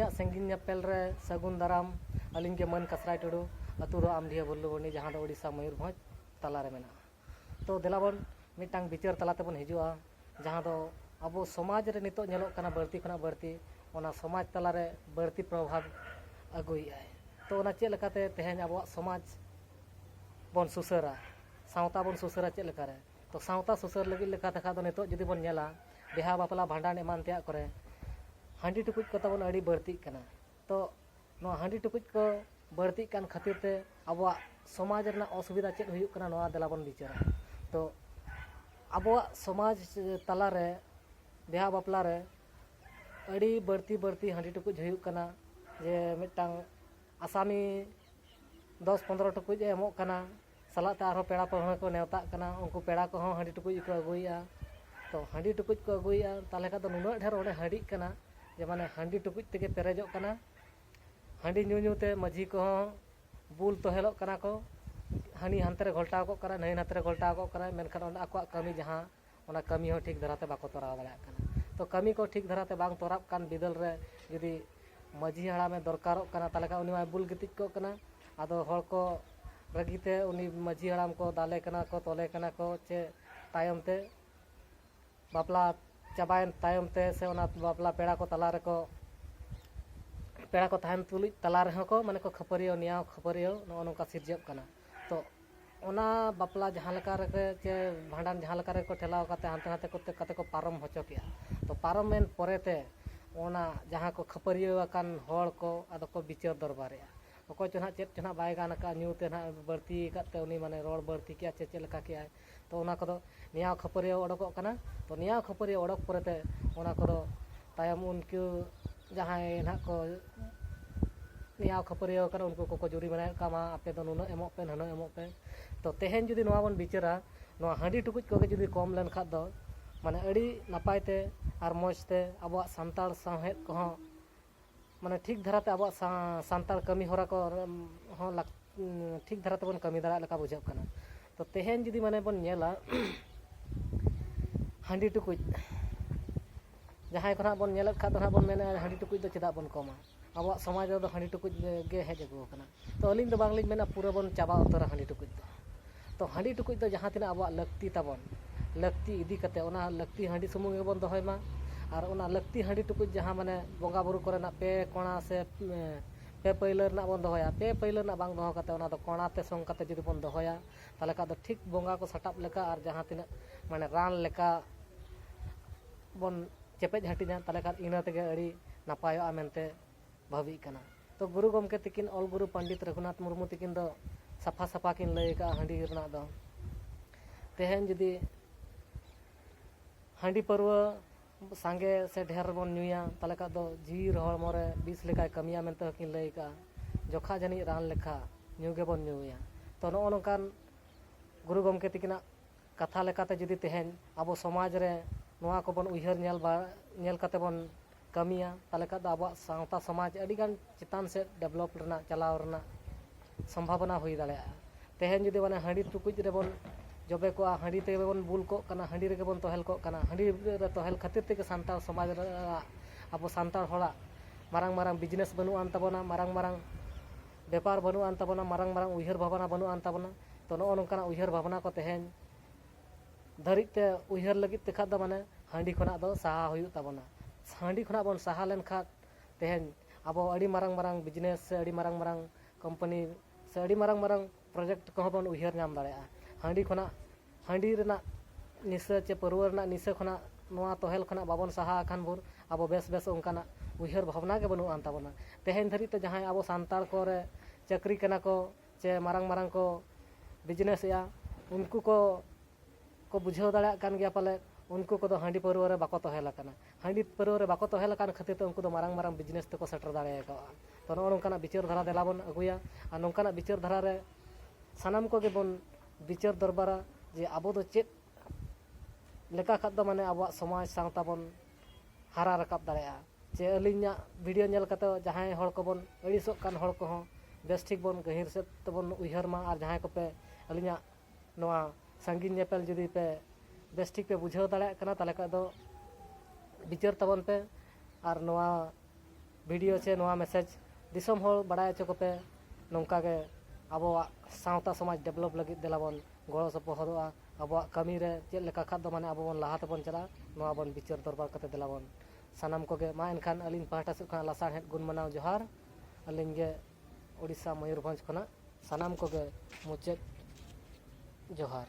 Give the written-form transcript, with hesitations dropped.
संगीन नेपेल रे सगुन दाराम अलिंग के मन कसराय टुडू अतु दो आमडिया बुल्लुबनी जहां दो ओडिशा मयूरभंज तला रे मेना तो देलाबन मिटांग बिचार तलाते बन हिजुआ जहां दो अबो समाज रे नितो नेलोक कना बढ़ती खना बढ़ती ओना समाज तला रे बढ़ती प्रभाव अगुई आय तो ओना चेल लकाते तेहेन अबो समाज बन सुसरा सावता बन सुसरा चेल लकारे तो सावता सुसर लगी लेका तखा दो नितो जदी बन नेला बिहा बापला भांडान एमान तेया करे हांडी टुकुज को तबन अड़ी बढ़ती कना तो नो हांडी टुकुज को बढ़ती कान खातिर ते अबवा समाज रना असुविधा चेक हुयुक कना नोआ देलाबन बिचारा तो अबवा समाज तला रे बिहा बापला रे अड़ी बढ़ती बढ़ती हांडी टुकुज हुयुक कना जे मिटांग आसामी 10-15 टुकुज एमोक कना सलाते आरो पेड़ा पढ़ा को नेवता कना उनको पेड़ा को हांडी टुकुज को अगुइया तो हांडी टुकुज को अगुइया ताले का तो नुना ढेर ओडे हांडी कना जे माने हांडी टुकुज तेगे पेरेजो कना हांडी न्यूते माझी को बुल तोहेलो कना को हानी हानते रे घोलटाव को करा नई हानते रे घोलटाव को करा मेनखान ओना आको कमी जहां ओना कमी हो ठीक धराते बाको तोराव दाड़ा कना तो कमी को ठीक धराते बांग तोराब कान बिदल रे यदि माझी हाड़ा में दरकारो कना ताले का उनी मा बुल गितिज को कना आदो हर को रगीते उनी माझी हाड़ाम को दाले कना को तोले कना को चे तायम ते बापला चाबायन तायम ते से ओना बापला पेड़ा को तला रे को पेड़ा को ताहन तुलुज तला रे को माने को खपरियो नियाव खपरियो नो नोका सिरजब कना तो ओना बापला जहां लका रे चे भांडान जहां लका रे को ठेलाव काते हानते हाते कते को पारम होचो किया तो पारम मेन परेते ओना जहां को खपरियो कान होड़ को आदो को बिचार दरबारे ओको चना चेत चना बाय गाना का न्यूते ना बढ़ती काते उनी माने रोड बढ़ती किया चे लका किया तो ओना को नियाव खपरियो ओडको कना तो नियाव खपरियो ओडक परेते ओना को तायम उनको जहां ना को नियाव खपरियो कना उनको को जुरी बनाय कामा आपे दो नुनो एमो पे ननो एमो पे तो तेहेन जुदी नोआ बन बिचारा नोआ हांडी टुकुज को जुदी कम लेन खा दो माने अड़ी नपायते आर मौजते अबो सांताल साहेत को माने ठीक धराते अबो सांताल कमी होरा को हो ठीक धराते बन कमी दाड़ा लका बुझाव कना तो तेहेन जुदी माने बन नेला हांडी टुकुज जहां को ना बन नेलत खा तो ना बन मेने हांडी टुकुज दो चेदा बन कमा अब समाज रे हांडी टुकुज गे हेज अगु कना तो अलिंग दो बांगलिज मेना पूरा बन चाबा उतर हांडी टुकुज तो हांडी टुकुज दो जहां तिना अब लक्ति ताबन लक्ति इदी कते ओना लक्ति हांडी सुमुंग गे बन दोहय मा और ओना लक्ति हांडी टुकुज जहां माने बोंगा बुरु करे ना पे कोणा से पे पैलर ना बन दोहया पे पैलर ना बांग दोह कते ओना दो कोणा ते संग कते जदि बन दोहया ताले का दो ठीक बोंगा को सटाप लेका और जहां तिना माने रान लेका बन चेपेज हटिना ताले का इना तेगे अड़ी नापायो आमेनते भावी कना तो गुरु गमके तिकिन ऑल गुरु पंडित रघुनाथ मुर्मू तिकिन दो सफा सफा किन लय का हांडी रना दो तेहेन जदि हांडी परवा सांगे से ढेर बन न्यूया ताले का दो जीर हड़मो रे 20 लेका कमिया मेनते किन लय का जोखा जनी रान लेखा न्यूगे बन न्यूया तो नो नोकान गुरु गमके तिकिना कथा लेकाते जदि तेहेन अबो समाज रे नोआ को बन उहर नेल काते बन कमिया ताले का दो अब सावता समाज अडिगान चितान से डेवलप रना चलाव रना संभावना हुई दाड़ा तेहेन जुदी माने हांडी टुकुज रे बन जबे को हांडी ते बन बुल को कना हांडी रे बन तोहेल को कना हांडी रे तोहेल खातिर ते सांताल समाज रे अब सांताल होड़ा मारंग मारंग बिजनेस बनु आन तबना मारंग मारंग व्यापार बनु आन तबना मारंग मारंग उहर भावना बनु आन तबना तो नो नोंकाना उहर भावना को तेहेन धरिते उहर लगित ते खाद माने हांडी खना दो साहा हुयु तबना हांडी खना बन साहा लेन खा तेहेन अब अड़ी मारंग मारंग बिजनेस से अड़ी मारंग मारंग कंपनी से अड़ी मारंग मारंग प्रोजेक्ट को बन उहर नाम दाड़ा हांडी खना हांडी रना निशा चे परवर रना निशा खना नोआ तोहेल खना बाबन साहा खान बुर अब बेस बेस उनकाना उहर भावना के बनु आन तबना तेहेन धरिते जहां अब सांताल को रे चाकरी कना को चे मारंग मारंग को बिजनेस या उनको को बुझाव दाड़ा कान गया पाले उनको को हांडी परवर बाको तोहेला कना हांडी परवर बाको तोहेला कान खातिर ते उनको मारंग मारंग बिजनेस ते को सेटर दाड़ा का तो नो नोंकाना बिचार धारा देलाबन अगुया और नोंकाना बिचार धारा रे सानाम को गे बन बिचार दरबारा जे आबो दो चेत लेका खाद दो माने अब समाज सावता बन हारा रकाब दाड़ा चे अलिᱧा वीडियो नेल कते जहां हड़ को बन अड़िसोग कान हड़ को हों बेस ठीक बन गहिर से तबन उयहर मा और जहां को पे अलिᱧा नोआ संगीन नेपेल जुदी पे बेस ठीक पे बुझाव दाड़े कना ताले का दो विचार तबन पे और नोआ वीडियो चे नोआ मैसेज दिसम हड़ बड़ाय चो को पे नोंका के आबोआ सावता समाज डेवलप लगी देलाबन गड़ो सपोहदोआ आबोआ कमी रे चेद लेका खाद दो माने आबो बन लाहा तबन चला नोआ बन विचार दरबार कते देलाबन सानाम को गे मा एनखान अलिन पाहटा से खान लासार हेड गुण मनाव जोहार अलिन गे उड़ीसा मयूरभंज खना सानाम को गे मुचेद जोहार।